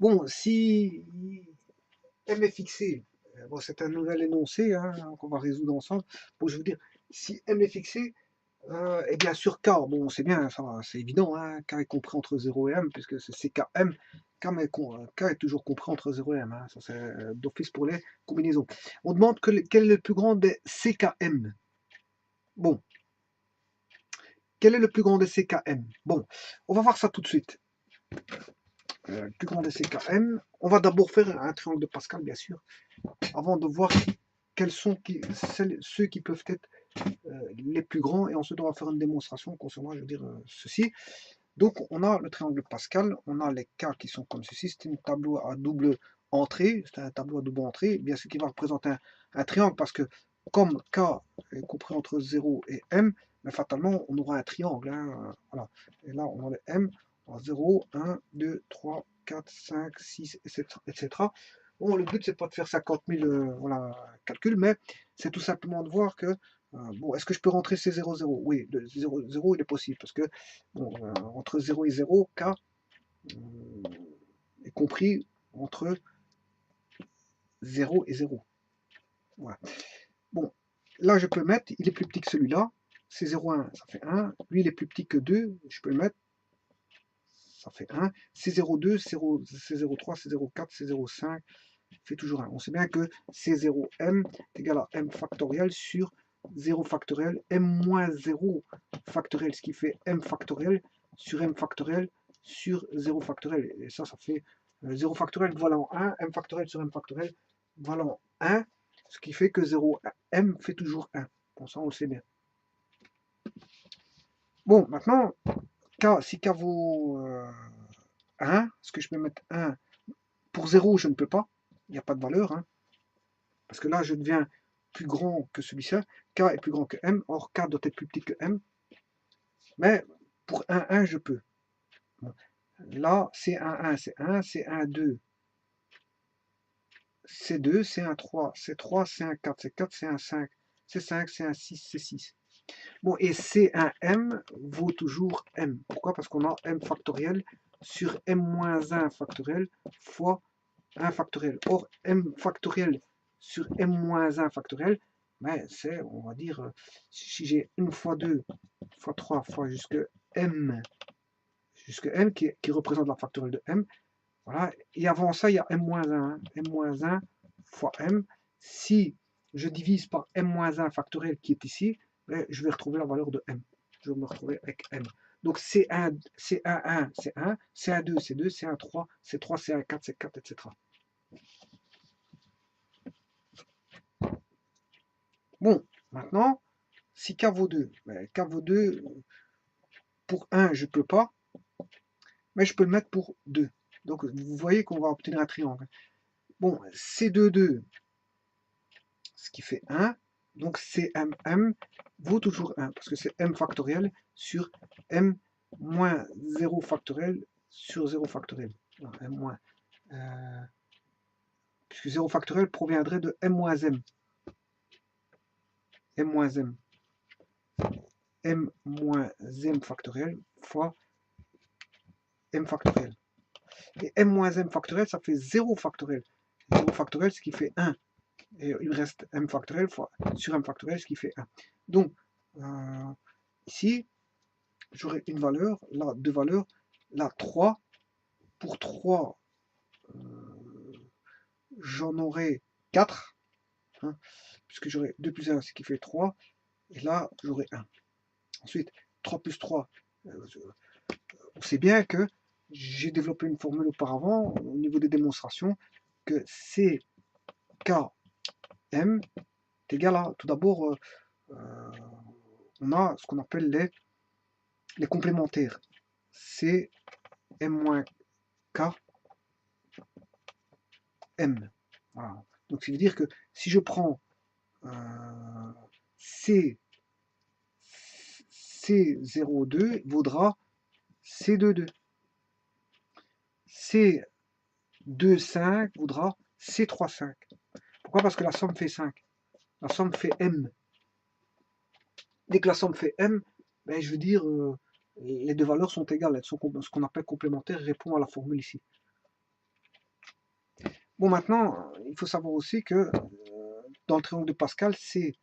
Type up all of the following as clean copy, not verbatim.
Bon, si M est fixé, bon, c'est un nouvel énoncé hein, qu'on va résoudre ensemble. Bon, je veux dire, si M est fixé, et bien sur K, bon, c'est bien, c'est évident, hein, K est compris entre 0 et M, puisque c'est CKM. K est toujours compris entre 0 et M, hein, ça c'est d'office pour les combinaisons. On demande quel est le plus grand des CKM. Bon, quel est le plus grand des CKM? Bon, on va voir ça tout de suite. Le plus grand des CKM, on va d'abord faire un triangle de Pascal, bien sûr, avant de voir quels sont ceux qui peuvent être les plus grands, et ensuite on va faire une démonstration concernant, je veux dire, ceci. Donc on a le triangle de Pascal, on a les cas qui sont comme ceci, c'est un tableau à double entrée, c'est un tableau à double entrée, bien sûr qui va représenter un triangle, parce que comme K est compris entre 0 et M, mais fatalement on aura un triangle, hein, voilà. Et là on a le M, on a 0, 1, 2, 3, 4, 5, 6, etc. Bon, le but c'est pas de faire 50 000 voilà, calculs, mais c'est tout simplement de voir que bon, est-ce que je peux rentrer ces 0, 0? Oui, le 0, 0 il est possible, parce que bon, entre 0 et 0, K est compris entre 0 et 0. Voilà. Bon, là je peux le mettre, il est plus petit que celui-là, c'est 0, 1, ça fait 1. Lui il est plus petit que 2, je peux le mettre, ça fait 1. C'est 0,2, c'est 0,3, c'est 0,4, c'est 0,5, fait toujours 1. On sait bien que C0M est égal à M factoriel sur 0 factoriel, M moins 0 factoriel, ce qui fait M factoriel sur M factoriel sur 0 factoriel. Et ça fait 0 factoriel valant 1, M factoriel sur M factoriel valant 1, ce qui fait que 0M fait toujours 1. Bon, ça on le sait bien. Bon, maintenant, si K vaut 1, est-ce que je peux mettre 1 pour 0, je ne peux pas, il n'y a pas de valeur, hein, parce que là je deviens plus grand que celui-ci, K est plus grand que M, or K doit être plus petit que M, mais pour 1, je peux. Bon. Là, c'est 1, c'est 1, c'est 1, 2, c'est 2, c'est 1, 3, c'est 3, c'est 1, 4, c'est 4, c'est 1, 5, c'est 5, c'est 1, 6, c'est 6. Bon, et C1M vaut toujours M. Pourquoi? Parce qu'on a M factoriel sur M-1 factoriel fois 1 factoriel. Or, M factoriel sur M-1 factoriel, ben, c'est, on va dire, si j'ai 1 fois 2 fois 3 fois jusque M qui représente la factorielle de M, voilà. Et avant ça, il y a M-1, hein. M-1 fois M. Si je divise par M-1 factoriel qui est ici, ben, je vais retrouver la valeur de M. Je vais me retrouver avec M. Donc C1, C11, c'est 1, C12, c'est 2, C13, c'est 3, C14, c'est 4, etc. Bon, maintenant, si K vaut 2, ben, K vaut 2, pour 1, je ne peux pas, mais je peux le mettre pour 2. Donc, vous voyez qu'on va obtenir un triangle. Bon, C22, ce qui fait 1, donc CMM vaut toujours 1, parce que c'est M factoriel sur M moins 0 factoriel sur 0 factoriel. Non, M moins, puisque 0 factoriel proviendrait de M moins M. M moins M. M moins M factoriel fois M factoriel. Et M moins M factoriel, ça fait 0 factoriel. 0 factoriel, ce qui fait 1. Et il reste M factoriel fois, sur M factoriel, ce qui fait 1. Donc, ici, j'aurai une valeur, là, deux valeurs, là, 3. Pour 3, j'en aurai 4, hein, puisque j'aurai 2 plus 1, ce qui fait 3. Et là, j'aurai 1. Ensuite, 3 plus 3, on sait bien que j'ai développé une formule auparavant, au niveau des démonstrations, que CKM est égal à, tout d'abord, on a ce qu'on appelle les complémentaires. C'est M-K M. Voilà. Donc, ça veut dire que si je prends C02 vaudra C22. C25 vaudra C35. Pourquoi? Parce que la somme fait 5. La somme fait M. Dès que la somme fait M, ben, je veux dire, les deux valeurs sont égales. Elles sont ce qu'on appelle complémentaires, répond à la formule ici. Bon, maintenant, il faut savoir aussi que dans le triangle de Pascal, c'est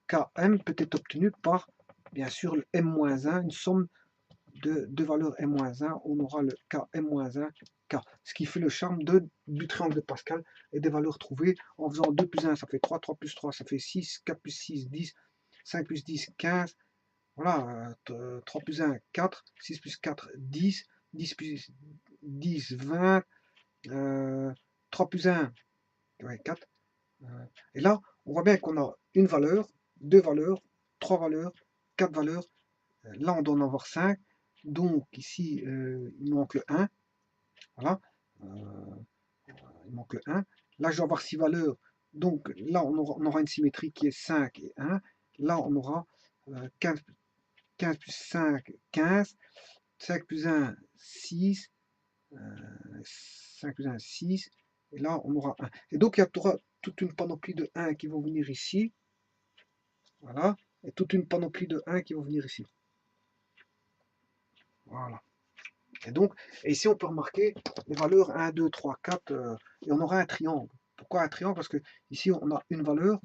Km peut être obtenu par, bien sûr, le M-1, une somme de deux valeurs M-1. On aura le Km-1, K, ce qui fait le charme du triangle de Pascal et des valeurs trouvées en faisant 2 plus 1, ça fait 3, 3 plus 3, ça fait 6, 4 plus 6, 10, 5 plus 10, 15, voilà, 3 plus 1, 4, 6 plus 4, 10, 10 plus 10, 20, 3 plus 1, ouais, 4. Et là, on voit bien qu'on a une valeur, deux valeurs, trois valeurs, quatre valeurs. Là, on doit en avoir 5. Donc ici, il manque le 1. Voilà. Il manque le 1. Là, je dois avoir 6 valeurs. Donc là, on aura une symétrie qui est 5 et 1. Là, on aura 15, 15 plus 5, 15. 5 plus 1, 6. 5 plus 1, 6. Et là, on aura 1. Et donc, il y aura toute une panoplie de 1 qui vont venir ici. Voilà. Et toute une panoplie de 1 qui vont venir ici. Voilà. Et donc, et ici, on peut remarquer les valeurs 1, 2, 3, 4. Et on aura un triangle. Pourquoi un triangle? Parce que ici, on a une valeur.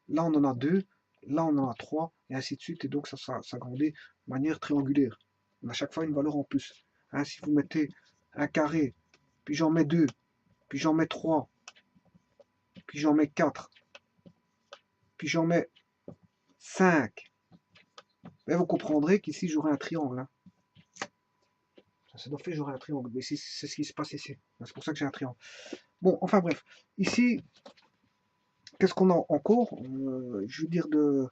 Là, on en a 2. Là, on en a 3. Et ainsi de suite. Et donc, ça s'agrandit de manière triangulaire. On a à chaque fois une valeur en plus. Hein, si vous mettez un carré, puis j'en mets 2, puis j'en mets 3, puis j'en mets 4, puis j'en mets 5. Mais vous comprendrez qu'ici, j'aurai un triangle. Hein. Ça doit faire j'aurai un triangle. Mais c'est ce qui se passe ici. C'est pour ça que j'ai un triangle. Bon, enfin bref. Ici, qu'est-ce qu'on a encore je veux dire de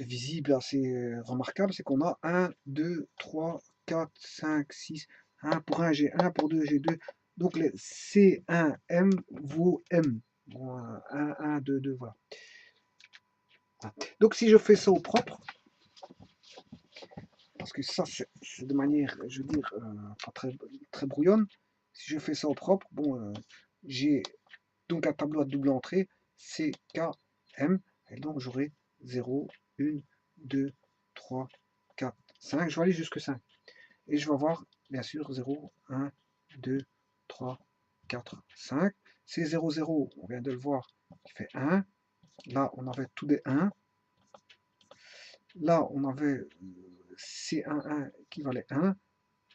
visible assez remarquable, c'est qu'on a 1, 2, 3, 4, 5, 6. 1 pour 1, j'ai 1 pour 2, j'ai 2. Donc les C1M vaut M. Bon, 1, 1, 2, 2, voilà. Donc si je fais ça au propre, parce que ça c'est de manière, je veux dire, pas très brouillonne, si je fais ça au propre, bon, j'ai donc un tableau à double entrée, C, K, M, et donc j'aurai 0, 1, 2, 3, 4, 5, je vais aller jusque 5. Et je vais avoir, bien sûr, 0, 1, 2, 3, 4, 5. C'est 0, 0, on vient de le voir, qui fait 1. Là, on avait tous des 1. Là, on avait C11 qui valait 1,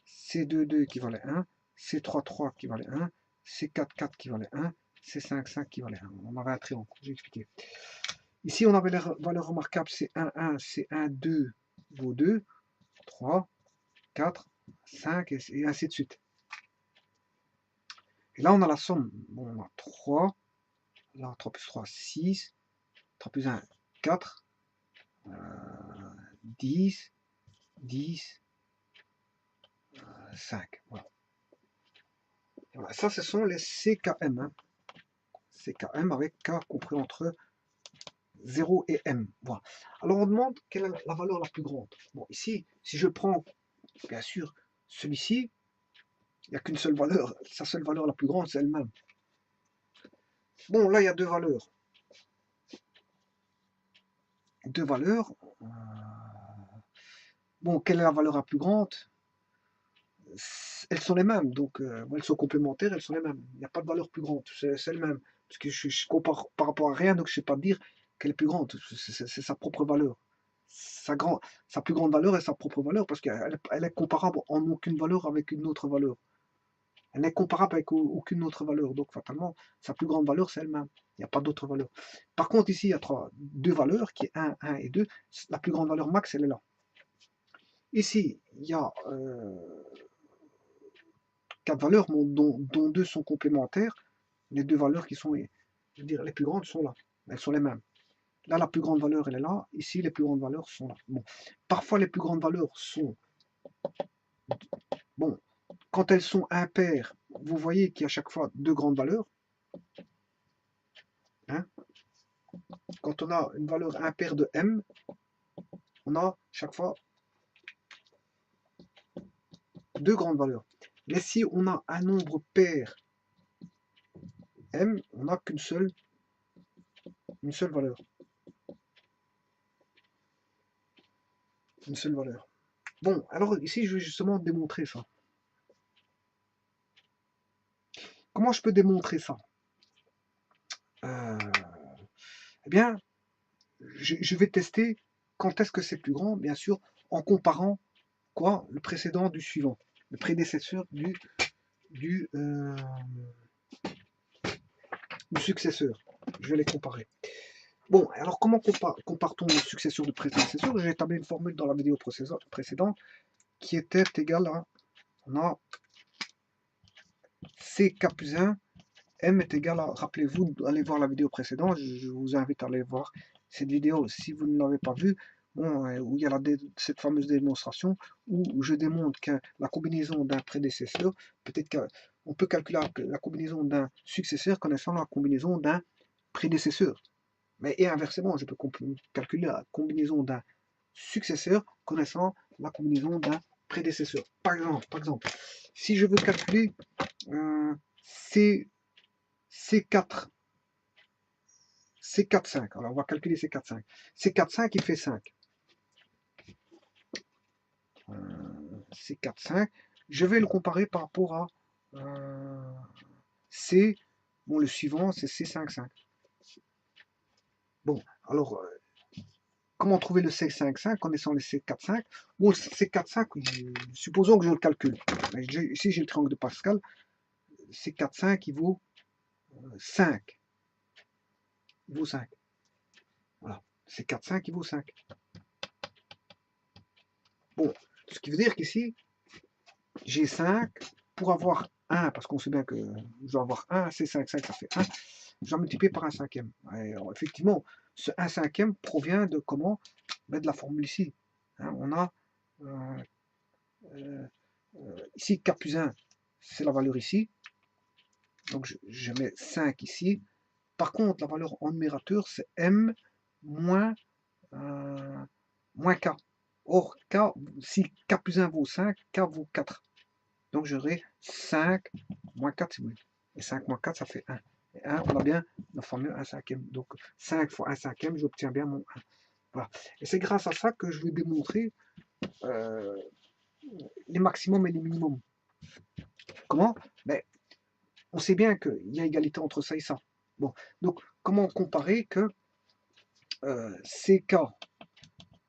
C22 qui valait 1, C33 qui valait 1, C44 qui valait 1, C55 qui valait 1. On avait un triangle, j'ai expliqué. Ici, on avait les valeurs remarquables C11, C12 vaut 2, 3, 4, 5 et ainsi de suite. Et là, on a la somme. Bon, on a 3, là, 3 plus 3, 6, 3 plus 1, 4, 10, 10, 5. Voilà. Voilà. Ça, ce sont les CKM. Hein. CKM avec K compris entre 0 et M. Voilà. Alors, on demande quelle est la valeur la plus grande. Bon, ici, si je prends, bien sûr, celui-ci, il n'y a qu'une seule valeur. Sa seule valeur la plus grande, c'est elle-même. Bon, là, il y a deux valeurs. Deux valeurs. Bon, quelle est la valeur la plus grande? Elles sont les mêmes, donc elles sont complémentaires, elles sont les mêmes. Il n'y a pas de valeur plus grande, c'est le même. Parce que je compare par rapport à rien, donc je ne sais pas dire qu'elle est plus grande. C'est sa propre valeur. Sa plus grande valeur est sa propre valeur, parce qu'elle est comparable en aucune valeur avec une autre valeur. Elle n'est comparable avec aucune autre valeur, donc fatalement, sa plus grande valeur, c'est elle-même. Il n'y a pas d'autre valeur. Par contre, ici, il y a deux valeurs, qui est 1, 1 et 2. La plus grande valeur max, elle est là. Ici, il y a 4 valeurs, dont 2 sont complémentaires. Les deux valeurs qui sont, je veux dire, les plus grandes sont là. Elles sont les mêmes. Là, la plus grande valeur, elle est là. Ici, les plus grandes valeurs sont là. Bon. Parfois, les plus grandes valeurs sont... Bon, quand elles sont impaires, vous voyez qu'il y a chaque fois deux grandes valeurs. Hein? Quand on a une valeur impaire de M, on a chaque fois deux grandes valeurs. Mais si on a un nombre pair M, on n'a qu'une seule valeur. Une seule valeur. Bon, alors ici, je vais justement démontrer ça. comment je peux démontrer ça? Eh bien, je vais tester quand est-ce que c'est plus grand, bien sûr, en comparant quoi? Le précédent du suivant, le prédécesseur du, euh, du successeur. Je vais les comparer. Bon, alors comment compare-t-on le successeur du prédécesseur? J'ai établi une formule dans la vidéo précédente qui était égale à, on a CK plus 1, M est égal à, rappelez-vous, allez voir la vidéo précédente, je vous invite à aller voir cette vidéo si vous ne l'avez pas vue, bon, où il y a cette fameuse démonstration où je démontre que la combinaison d'un prédécesseur, peut-être qu'on peut calculer la combinaison d'un successeur connaissant la combinaison d'un prédécesseur. Mais et inversement, je peux calculer la combinaison d'un successeur connaissant la combinaison d'un prédécesseur. Par exemple, si je veux calculer C4, C4, 5. Alors on va calculer C4, 5. C4, 5, il fait 5. C4, 5. Je vais le comparer par rapport à C. Bon, le suivant, c'est C5, 5. Bon, alors, comment trouver le C5, connaissant les C4,5? Bon, le C4,5, supposons que je le calcule. Ici, j'ai le triangle de Pascal. C4,5, il vaut 5. Il vaut 5. Voilà. C4,5, il vaut 5. Bon, ce qui veut dire qu'ici, j'ai 5 pour avoir 1, parce qu'on sait bien que je dois avoir 1, C5, 5, ça fait 1. Je dois multiplier par 1 cinquième. Alors, effectivement, ce 1 cinquième provient de comment? De la formule ici. Hein, on a ici K plus 1, c'est la valeur ici. Donc je mets 5 ici. Par contre, la valeur en numérateur, c'est M moins, moins K. Or, K, si K plus 1 vaut 5, K vaut 4. Donc j'aurai 5 moins 4 si vous voulez. Et 5 moins 4, ça fait 1. Et 1, on a bien la formule 1 cinquième. Donc 5 fois 1 cinquième, j'obtiens bien mon 1. Voilà. Et c'est grâce à ça que je vais démontrer les maximums et les minimums. Comment? Ben, on sait bien qu'il y a égalité entre ça et ça. Bon, donc comment comparer que CK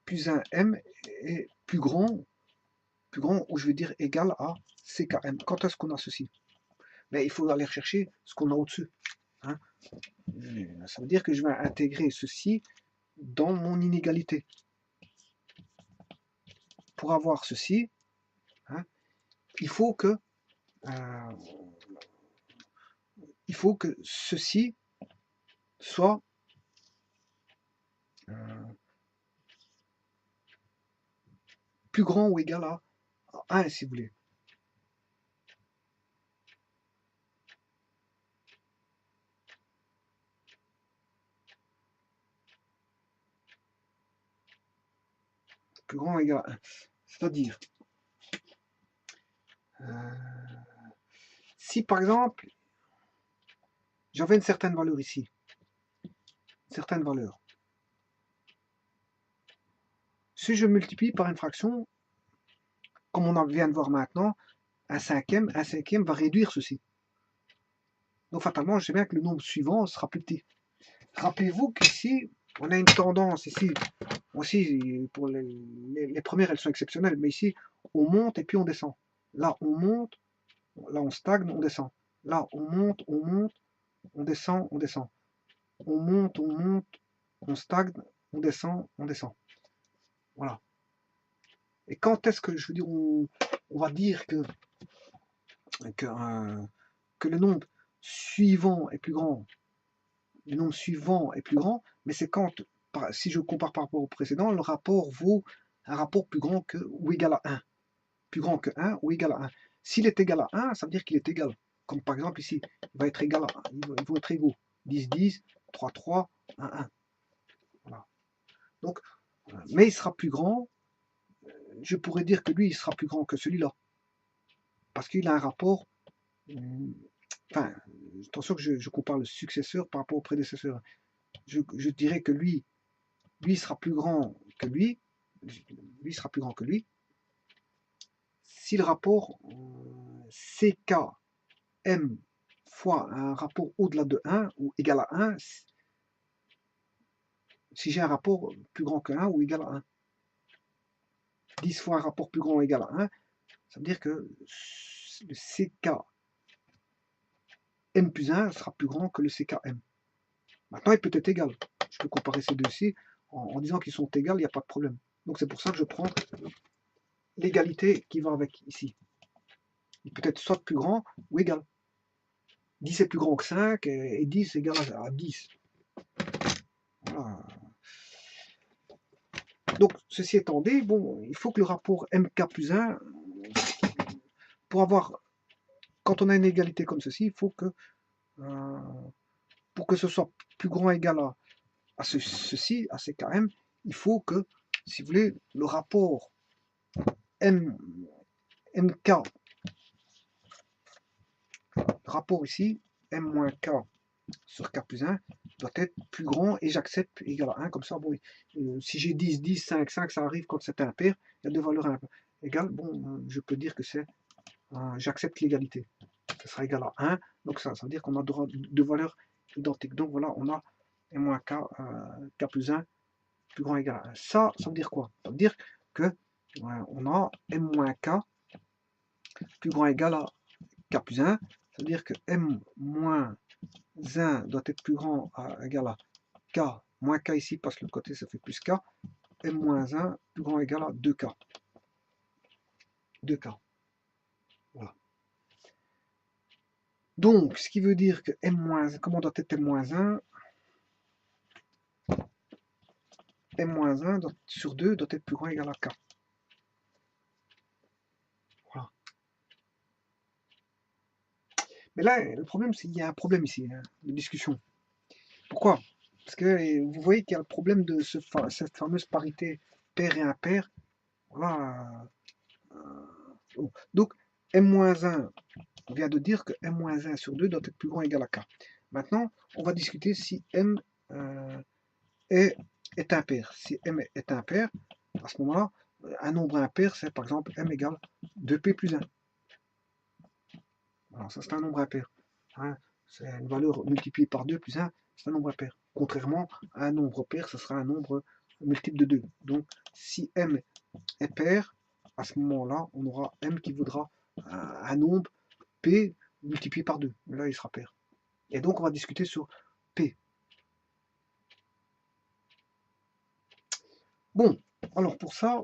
plus 1M est plus grand, ou je veux dire égal à CKM. Quand est-ce qu'on a ceci? Ben, il faut aller rechercher ce qu'on a au-dessus. Hein. Ça veut dire que je vais intégrer ceci dans mon inégalité. Pour avoir ceci, hein, il faut que ceci soit plus grand ou égal à 1 si vous voulez. Plus grand ou égal à 1. C'est-à-dire, si par exemple, j'avais une certaine valeur ici, certaine valeur, si je multiplie par une fraction, comme on vient de voir maintenant, un cinquième va réduire ceci. Donc fatalement, je sais bien que le nombre suivant sera plus petit. Rappelez-vous qu'ici, on a une tendance ici, aussi pour les premières elles sont exceptionnelles, mais ici, on monte et puis on descend. Là, on monte, là on stagne, on descend. Là, on monte, on descend, on descend. On monte, on stagne, on descend, on descend. Voilà. Et quand est-ce que, je veux dire, on va dire que le nombre suivant est plus grand, le nombre suivant est plus grand, mais c'est quand, si je compare par rapport au précédent, le rapport vaut un rapport plus grand que ou égal à 1. Plus grand que 1 ou égal à 1. S'il est égal à 1, ça veut dire qu'il est égal. Comme par exemple ici, il va être égal à 1. Ils vont être égaux. 10, 10, 3, 3, 1, 1. Voilà. Donc, mais il sera plus grand. Je pourrais dire que lui, il sera plus grand que celui-là. Parce qu'il a un rapport. Enfin, attention que je compare le successeur par rapport au prédécesseur. Je dirais que lui sera plus grand que lui. Lui sera plus grand que lui. Si le rapport CKM fois un rapport au-delà de 1 ou égal à 1, si j'ai un rapport plus grand que 1 ou égal à 1. 10 fois un rapport plus grand ou égal à 1, ça veut dire que le CK M plus 1 sera plus grand que le CKM. Maintenant, il peut être égal. Je peux comparer ces deux-ci en disant qu'ils sont égaux, il n'y a pas de problème. Donc c'est pour ça que je prends l'égalité qui va avec ici. Il peut être soit plus grand ou égal. 10 est plus grand que 5 et 10 est égal à 10. Voilà. Donc, ceci étant dit, bon, il faut que le rapport MK plus 1, pour avoir, quand on a une égalité comme ceci, il faut que, pour que ce soit plus grand ou égal à ceci, à CKM, il faut que, si vous voulez, le rapport MK, rapport ici, M-K sur K plus 1, doit être plus grand et j'accepte égal à 1, comme ça, bon, si j'ai 10, 10, 5, 5, ça arrive quand c'est impair, il y a deux valeurs égales, bon, je peux dire que c'est, j'accepte l'égalité, ça sera égal à 1, donc ça veut dire qu'on a deux valeurs identiques, donc voilà, on a M-K, K plus 1, plus grand ou égal à 1. Ça veut dire quoi? Ça veut dire que on a M-K plus grand ou égal à K plus 1, ça veut dire que M moins 1 doit être plus grand à égal à K moins K ici, parce que le côté ça fait plus K, M moins 1 plus grand ou égal à 2K. 2K. Voilà. Donc, ce qui veut dire que M moins 1, comment doit être M moins 1? M moins 1 sur 2 doit être plus grand ou égal à K. Voilà. Mais là, le problème, c'est qu'il y a un problème ici, hein, de discussion. Pourquoi? Parce que vous voyez qu'il y a le problème de cette fameuse parité pair et impair. Voilà. Donc, M-1, on vient de dire que M-1 sur 2 doit être plus grand ou égal à K. Maintenant, on va discuter si M est impair. Si M est impair, à ce moment-là, un nombre impair, c'est par exemple M égale 2P plus 1. Alors, ça, c'est un nombre impair. Hein, c'est une valeur multipliée par 2 plus 1, c'est un nombre impair. Contrairement à un nombre pair, ce sera un nombre multiple de 2. Donc, si M est pair, à ce moment-là, on aura M qui vaudra un nombre P multiplié par 2. Là, il sera pair. Et donc, on va discuter sur P. Bon, alors pour ça,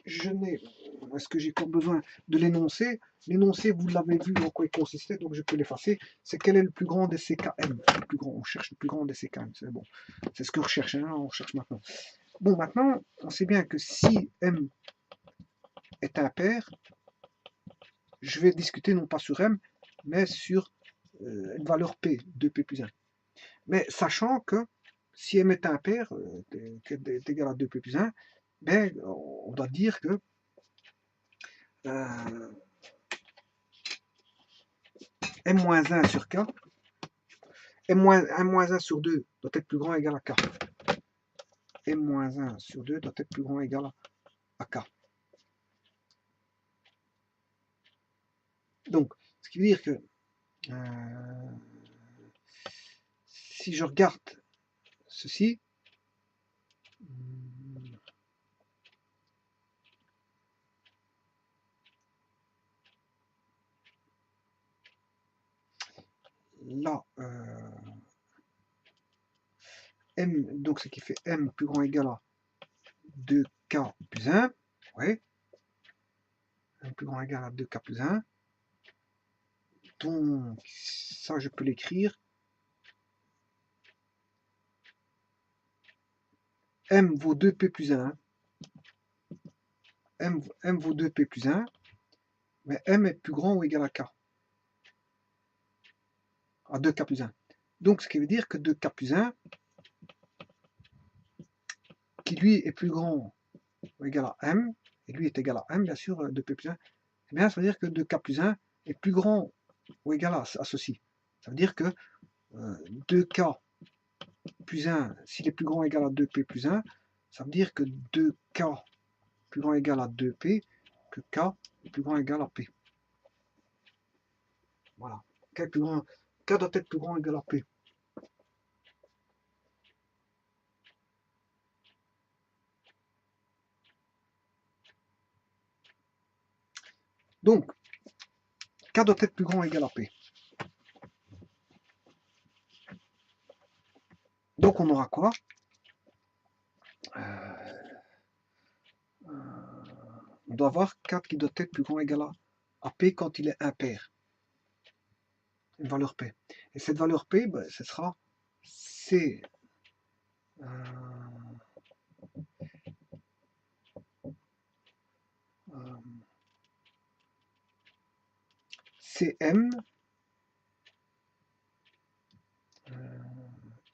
est-ce que j'ai encore besoin de l'énoncé? L'énoncé, vous l'avez vu en quoi il consistait, donc je peux l'effacer. C'est quel est le plus grand des CKM? Le plus grand, on cherche le plus grand des CKM, c'est bon. C'est ce que on recherche, hein, on recherche maintenant. Bon, maintenant, on sait bien que si M est impair, je vais discuter non pas sur M, mais sur une valeur P, 2P plus 1. Mais sachant que si M est impair, qui est égal à 2P plus 1, ben, on doit dire que M-1 sur K, M-1 sur 2 doit être plus grand ou égal à K. M-1 sur 2 doit être plus grand ou égal à K. Donc, ce qui veut dire que si je regarde ceci, là, M, donc ce qui fait M plus grand ou égal à 2K plus 1, ouais, M plus grand ou égal à 2K plus 1, donc ça je peux l'écrire, M vaut 2P plus 1, M vaut 2P plus 1, mais M est plus grand ou égal à K, à 2K plus 1. Donc ce qui veut dire que 2K plus 1, qui lui est plus grand ou égal à M, et lui est égal à M, bien sûr, 2P plus 1, eh bien ça veut dire que 2K plus 1 est plus grand ou égal à ceci. Ça veut dire que 2K plus 1, s'il est plus grand ou égal à 2P plus 1, ça veut dire que 2K plus grand ou égal à 2P, que K est plus grand ou égal à P. Voilà. K est plus grand, K doit être plus grand ou égal à P. Donc, K doit être plus grand ou égal à P. Donc, on aura quoi? On doit avoir 4 qui doit être plus grand ou égal à P quand il est impair. Une valeur P. Et cette valeur P, ben, ce sera C. CM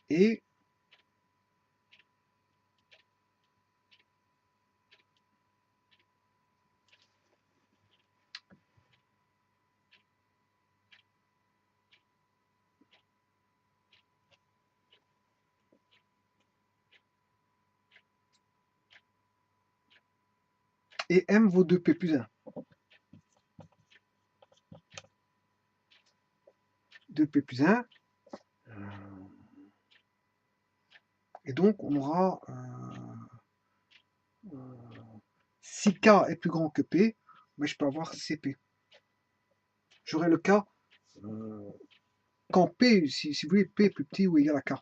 et M vaut 2P plus 1. 2P plus 1. Et donc, on aura si K est plus grand que P, mais je peux avoir CP. J'aurai le cas quand P, si vous voulez, P est plus petit ou égal à K.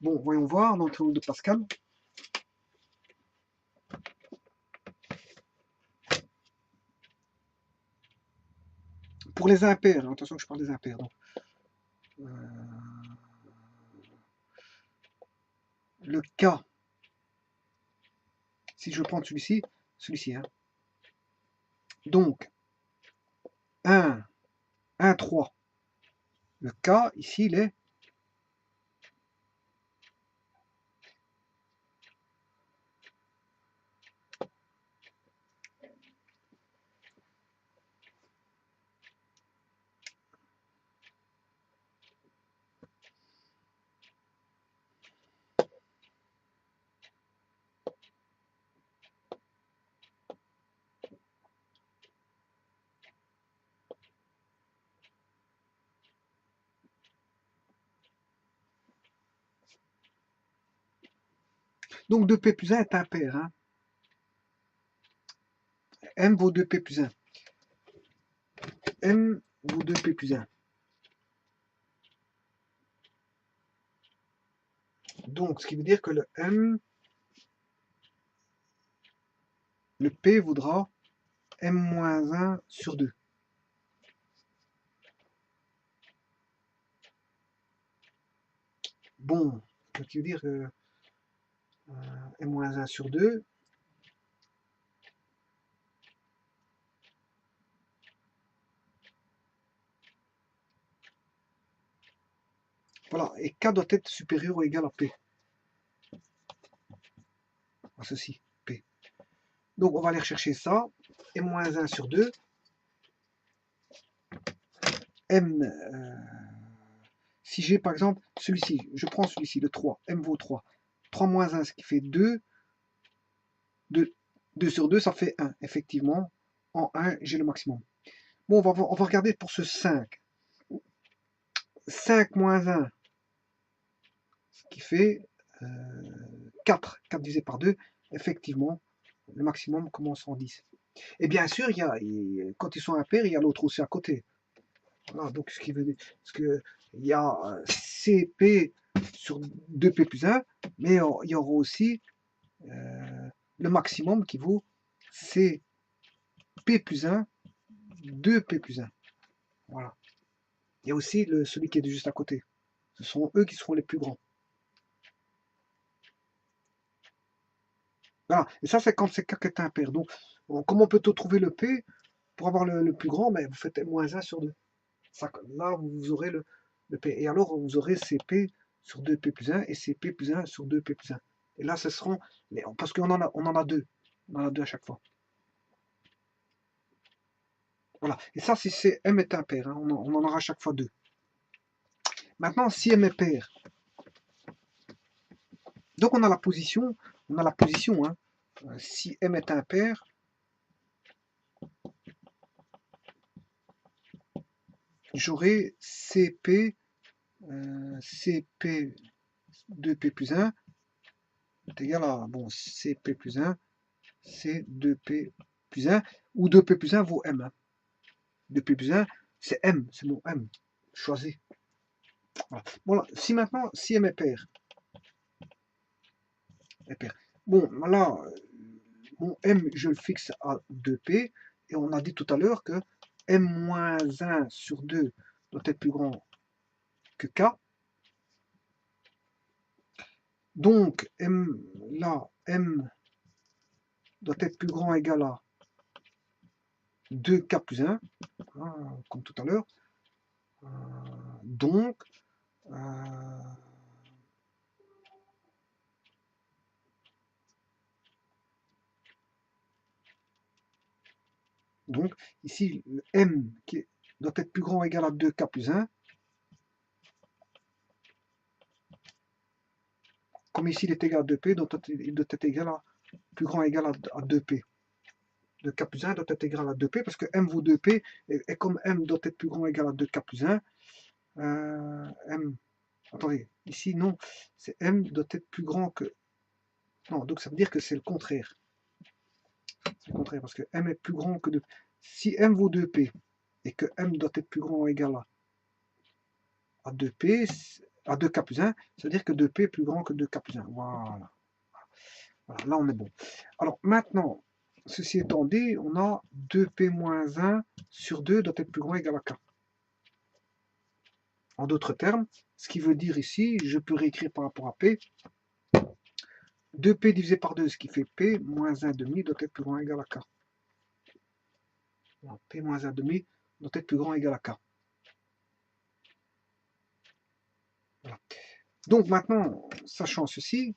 Bon, voyons voir dans le triangle de Pascal. Pour les impairs, attention que je parle des impairs. Donc, le K, si je prends celui-ci, hein. Donc, 1, 1, 3. Le K, ici, il est donc 2P plus 1 est impair. Hein. M vaut 2P plus 1. M vaut 2P plus 1. Donc, ce qui veut dire que le M, le P vaudra M-1 sur 2. Bon, ce qui veut dire que M-1 sur 2, voilà, et K doit être supérieur ou égal à P. À ceci, P. Donc, on va aller rechercher ça. M-1 sur 2. M, si j'ai par exemple celui-ci, je prends celui-ci, le 3, M vaut 3. 3 moins 1, ce qui fait 2. 2 sur 2, ça fait 1. Effectivement, en 1, j'ai le maximum. Bon, on va regarder pour ce 5. 5 moins 1, ce qui fait 4. 4 divisé par 2, effectivement, le maximum commence en 10. Et bien sûr, quand ils sont impairs, il y a l'autre aussi à côté. Voilà, donc ce qui veut dire il y a CP sur 2P plus 1, mais il y aura aussi le maximum qui vaut CP plus 1, 2P plus 1. Voilà. Il y a aussi celui qui est juste à côté. Ce sont eux qui seront les plus grands. Voilà. Et ça, c'est quand c'est K qui est impair. Donc, comment peut-on trouver le P pour avoir le plus grand? Ben, vous faites -1 sur 2. Ça, là, vous aurez le P. Et alors, vous aurez CP sur 2P plus 1 et CP plus 1 sur 2P plus 1. Et là, ce seront... Parce qu'on en a deux. On en a deux à chaque fois. Voilà. Et ça, si c'est M est impair, hein, on en aura à chaque fois 2. Maintenant, si M est pair, Donc on a la position, hein. Si M est impair, j'aurai CP, CP 2P plus 1 est égal à, bon, CP plus 1, c'est 2P plus 1, ou 2P plus 1 vaut M. Hein. 2P plus 1, c'est M, c'est mon M. Choisis. Voilà. Voilà. Si maintenant, si M est pair, bon, là, mon M, je le fixe à 2P, et on a dit tout à l'heure que M-1 sur 2 doit être plus grand que K. Donc, M, là, M doit être plus grand ou égal à 2K plus 1, hein, comme tout à l'heure. Donc, ici, le M qui doit être plus grand ou égal à 2K plus 1. Comme ici, il est égal à 2P, donc il doit être égal à plus grand ou égal à 2P. 2K plus 1 doit être égal à 2P, parce que M vaut 2P, et comme M doit être plus grand ou égal à 2K plus 1, M, attendez, ici, non, c'est M doit être plus grand que... Non, donc ça veut dire que c'est le contraire. C'est le contraire, parce que M est plus grand que 2P. Si M vaut 2P, et que M doit être plus grand ou égal à 2P, à 2K plus 1, ça veut dire que 2P est plus grand que 2K plus 1. Voilà. Voilà, là on est bon. Alors maintenant, ceci étant dit, on a 2P moins 1 sur 2 doit être plus grand ou égal à K. En d'autres termes, ce qui veut dire ici, je peux réécrire par rapport à P, 2P divisé par 2, ce qui fait P moins 1 demi doit être plus grand ou égal à K. Alors, P moins 1 demi doit être plus grand ou égal à K. Voilà. Donc maintenant, sachant ceci,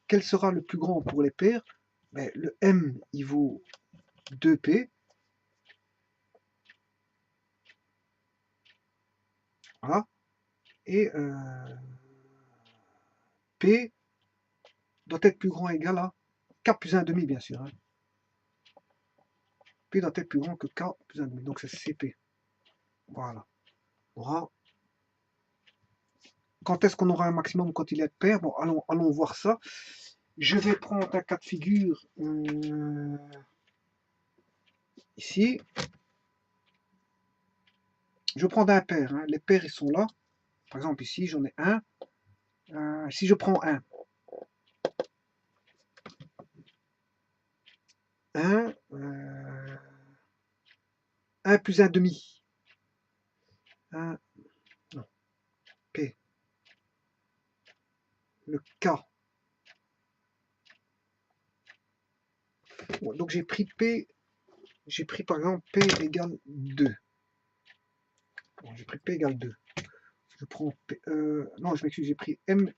quel sera le plus grand pour les paires? Ben, le M, il vaut 2P. Voilà. Et P doit être plus grand ou égal à K plus 1,5, bien sûr. Hein. P doit être plus grand que K plus 1,5. Donc c'est CP. Voilà. Aura... Quand est-ce qu'on aura un maximum quand il est pair? Bon, allons voir ça. Je vais prendre un cas de figure ici. Je prends un pair. Hein. Les pairs, ils sont là. Par exemple, ici, j'en ai un. Si je prends un, 1 plus 1 demi. 1, non, P. Le K. Bon, donc j'ai pris P, j'ai pris par exemple P égale 2. Bon, j'ai pris P égale 2. Je prends P, non, je m'excuse, j'ai pris M,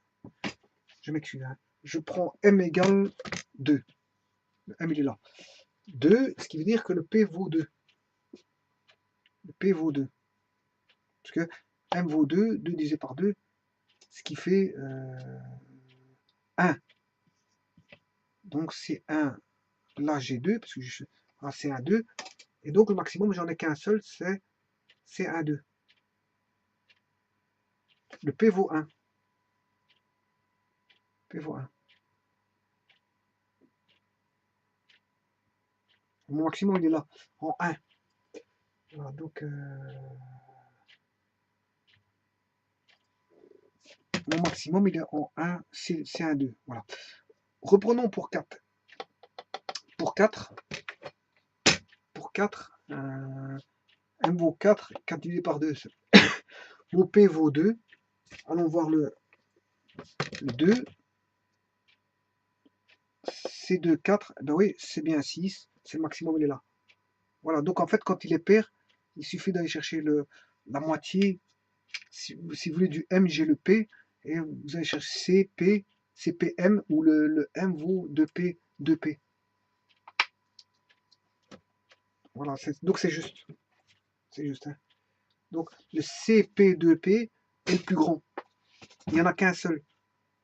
je m'excuse, hein. Je prends M égale 2. Le M il est là. 2, ce qui veut dire que le P vaut 2. Le P vaut 2. Parce que M vaut 2, 2 divisé par 2, ce qui fait 1. Donc c'est 1, là j'ai 2, parce que c'est 1, 2. Et donc le maximum, j'en ai qu'un seul, c'est 1, 2. Le P vaut 1. P vaut 1. Mon maximum, il est là, en 1. Voilà, donc, mon maximum, il est en 1, c'est 1, 2. Voilà. Reprenons pour 4. Pour 4, M vaut 4, 4 divisé par 2. Mon P vaut 2. Allons voir le 2. C'est 2, 4. Ben oui, c'est bien 6. C'est le maximum, il est là. Voilà, donc en fait, quand il est pair, il suffit d'aller chercher la moitié. Si vous voulez du M, j'ai le P. Et vous allez chercher CP, CPM, où le M vaut 2P, 2P. Voilà, donc c'est juste. C'est juste. Hein. Donc le CP2P est le plus grand. Il n'y en a qu'un seul.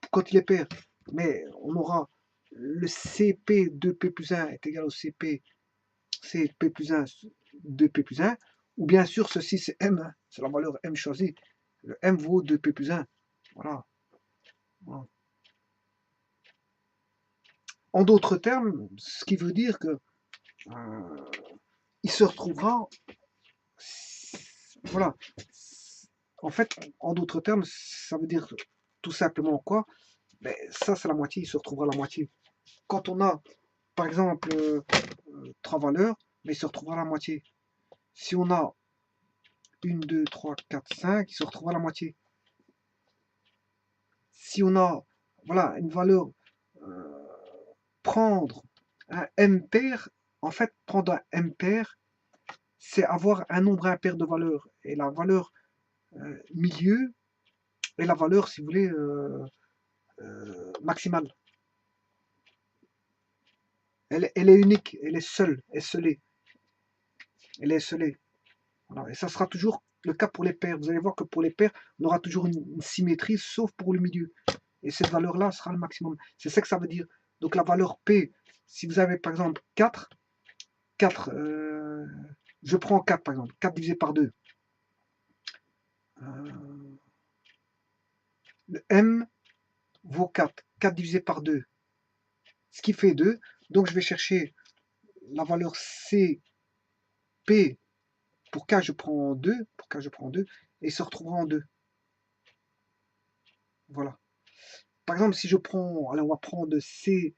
Quand il est pair, mais on aura le CP 2P plus 1 est égal au CP plus 1 2P plus 1, ou bien sûr ceci c'est M, hein, c'est la valeur M choisie, le M vaut 2P plus 1, voilà. Voilà. En d'autres termes, ce qui veut dire que il se retrouvera, voilà, en fait, en d'autres termes, ça veut dire tout simplement quoi? Ben, ça c'est la moitié, il se retrouvera la moitié. Quand on a, par exemple, 3 valeurs, mais il se retrouvera la moitié. Si on a 1, 2, 3, 4, 5, il se retrouvera la moitié. Si on a, voilà, une valeur, euh, prendre un M pair, en fait, prendre un M pair, c'est avoir un nombre impair de valeurs. Et la valeur milieu est la valeur, si vous voulez, maximale. Elle est unique, elle est seule, esselée. Elle est esselée. Voilà. Et ça sera toujours le cas pour les paires. Vous allez voir que pour les paires, on aura toujours une symétrie, sauf pour le milieu. Et cette valeur-là sera le maximum. C'est ça que ça veut dire. Donc la valeur P, si vous avez par exemple 4, je prends 4 par exemple, 4 divisé par 2. Le M vaut 4, 4 divisé par 2, ce qui fait 2. Donc je vais chercher la valeur CP, pour K je prends 2, et il se retrouvera en 2. Voilà. Par exemple, si je prends, allez, on va prendre C6,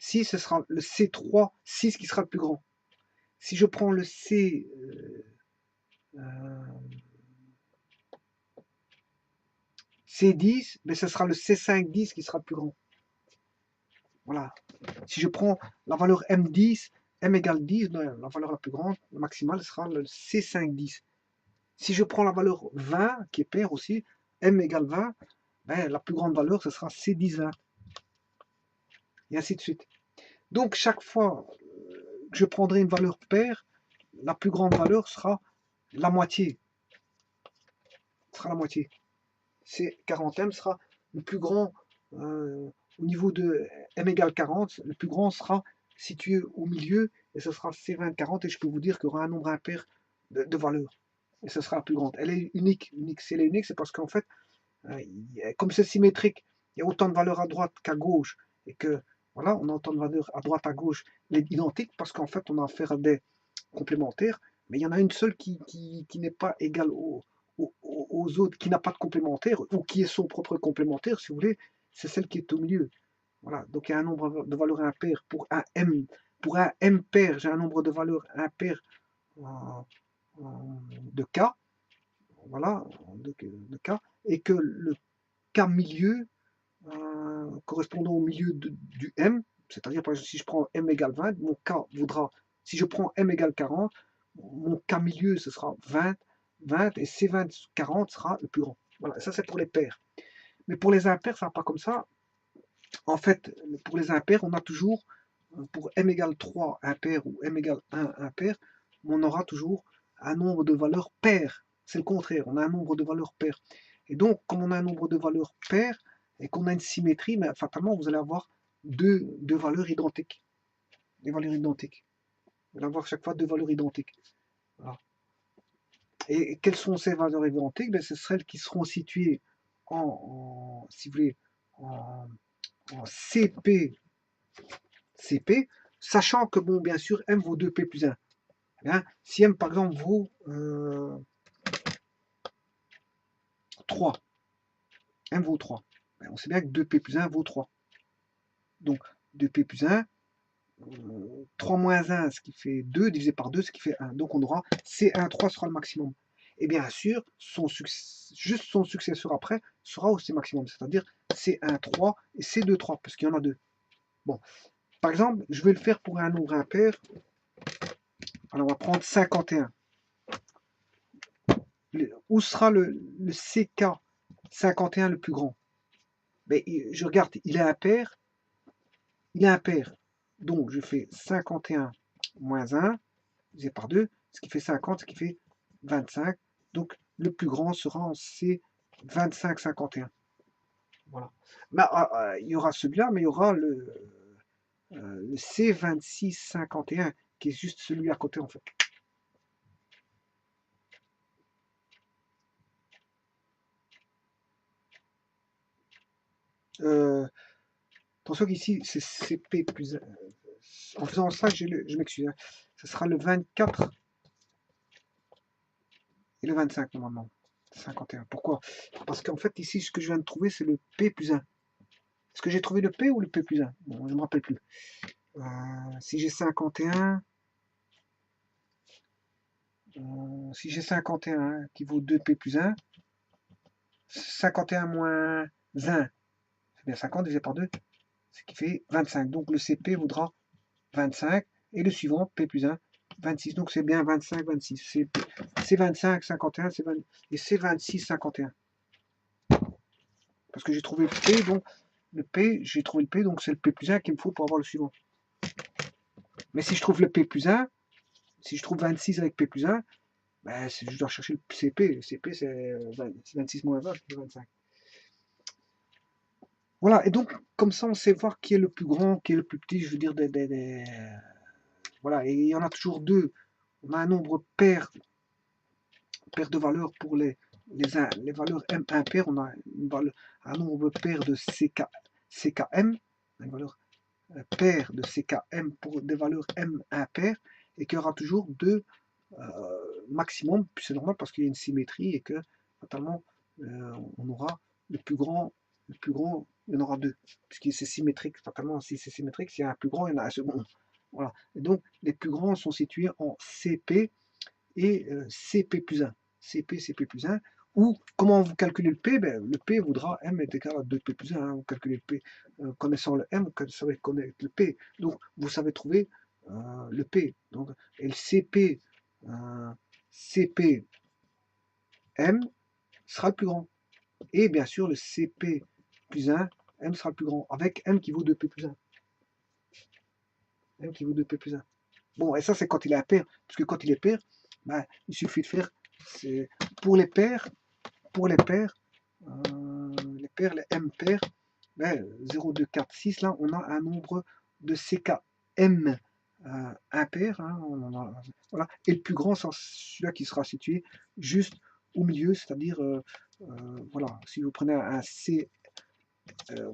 6 ce sera le C3, 6 qui sera le plus grand. Si je prends le C10, ben ce sera le C5, 10 qui sera le plus grand. Voilà. Si je prends la valeur M10, M égale 10, ben, la valeur la plus grande, la maximale, sera le C5, 10. Si je prends la valeur 20, qui est paire aussi, M égale 20, ben, la plus grande valeur, ce sera C10, 20. Et ainsi de suite. Donc, chaque fois que je prendrai une valeur paire, la plus grande valeur sera la moitié. Sera la moitié. C'est 40M sera le plus grand au niveau de M égale 40, le plus grand sera situé au milieu et ce sera C20 40 et je peux vous dire qu'il y aura un nombre impair de valeurs. Et ce sera la plus grande. Elle est unique. Si elle est unique, c'est parce qu'en fait, comme c'est symétrique, il y a autant de valeurs à droite qu'à gauche et que voilà, on a autant de valeurs à droite, à gauche, identiques parce qu'en fait, on a affaire à des complémentaires, mais il y en a une seule qui n'est pas égale aux autres, qui n'a pas de complémentaire, ou qui est son propre complémentaire, si vous voulez, c'est celle qui est au milieu. Voilà, donc il y a un nombre de valeurs impaires pour un M. Pour un M pair, j'ai un nombre de valeurs impaires de K, voilà, de K, et que le K milieu, correspondant au milieu du M, c'est-à-dire par exemple si je prends M égale 20, mon K vaudra, si je prends M égale 40, mon K milieu ce sera 20, et C20 40 sera le plus grand. Voilà, ça c'est pour les paires. Mais pour les impairs, ça ne va pas comme ça. En fait, pour les impairs, on a toujours, pour M égale 3 impair ou M égale 1 impair, on aura toujours un nombre de valeurs paires. C'est le contraire, on a un nombre de valeurs paires. Et donc, comme on a un nombre de valeurs paires et qu'on a une symétrie, mais fatalement, vous allez avoir deux valeurs identiques. Des valeurs identiques. Vous allez avoir chaque fois deux valeurs identiques. Voilà. Et quelles sont ces valeurs identiques? Ben, ce seraient celles qui seront situées si vous voulez, en CP, sachant que, bon, bien sûr, M vaut 2P plus 1. Hein, si M, par exemple, vaut 3, M vaut 3, ben, on sait bien que 2P plus 1 vaut 3. Donc, 2P plus 1, 3 moins 1, ce qui fait 2, divisé par 2, ce qui fait 1. Donc, on aura C1, 3 sera le maximum. Et bien sûr, juste son successeur après sera aussi maximum, c'est-à-dire C1, 3 et C2, 3, parce qu'il y en a deux. Bon, par exemple, je vais le faire pour un nombre impair. Alors, on va prendre 51. Où sera le CK 51 le plus grand? Mais je regarde, il est impair. Il est impair. Donc, je fais 51 moins 1, divisé par 2, ce qui fait 50, ce qui fait 25. Donc, le plus grand sera en C 25, 51. Voilà. Bah, il y aura celui-là, mais il y aura le C26, 51, qui est juste celui à côté, en fait. Attention qu'ici, c'est CP plus 1. En faisant ça, je m'excuse, hein. Ce sera le 24 et le 25, normalement. 51. Pourquoi? Parce qu'en fait, ici, ce que je viens de trouver, c'est le P plus 1. Est-ce que j'ai trouvé le P ou le P plus 1? Bon, je ne me rappelle plus. Si j'ai 51, si j'ai 51 qui vaut 2P plus 1, 51 moins 1, c'est bien 50 divisé par 2, ce qui fait 25. Donc le CP vaudra 25, et le suivant, P plus 1, 26. Donc c'est bien 25, 26. C'est 25, 51, c'est 20, et c'est 26, 51. Parce que j'ai trouvé le P, donc le P, j'ai trouvé le P, donc c'est le P plus 1 qu'il me faut pour avoir le suivant. Mais si je trouve le P plus 1, si je trouve 26 avec P plus 1, ben, je dois chercher le CP. Le CP, c'est 26 moins 20, c'est 25. Voilà, et donc, comme ça, on sait voir qui est le plus grand, qui est le plus petit, je veux dire, voilà, et il y en a toujours deux. On a un nombre pair de valeurs pour les valeurs M impaires, on a un nombre pair de CKM, une valeur paire de CKM pour des valeurs M impaires, et qu'il y aura toujours deux maximum, puis c'est normal parce qu'il y a une symétrie et que fatalement on aura le plus grand, il y en aura deux, puisque c'est symétrique, fatalement si c'est symétrique, s'il y a un plus grand, il y en a un second. Voilà. Et donc les plus grands sont situés en CP et CP plus 1. CP plus 1. Ou comment vous calculez le P? Ben, le P voudra M est égal à 2P plus 1. Hein. Vous calculez le P. Connaissant le M, vous savez connaître le P. Donc vous savez trouver le P. Donc, et le CP, CP M sera le plus grand. Et bien sûr, le CP plus 1, M sera le plus grand. Avec M qui vaut 2P plus 1. M qui vaut 2P plus 1. Bon, et ça, c'est quand il est impair. Puisque quand il est pair, ben, il suffit de faire. Pour les pairs, les M pairs, ben, 0, 2, 4, 6, là, on a un nombre de CKM impair. Hein, voilà. Et le plus grand, c'est celui-là qui sera situé juste au milieu, c'est-à-dire, voilà, si vous prenez un C,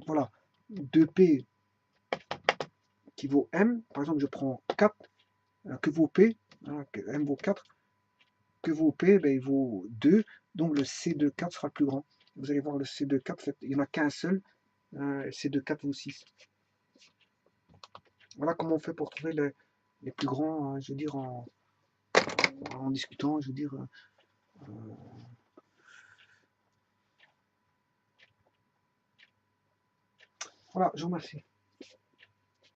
voilà, 2P qui vaut M, par exemple, je prends 4, que vaut P, hein, que M vaut 4, que vaut P, ben, il vaut 2, donc le C de 4 sera le plus grand. Vous allez voir le C de 4, il n'y en a qu'un seul, C de 4 vaut 6. Voilà comment on fait pour trouver les plus grands, je veux dire, en discutant, je veux dire. Voilà, je vous remercie.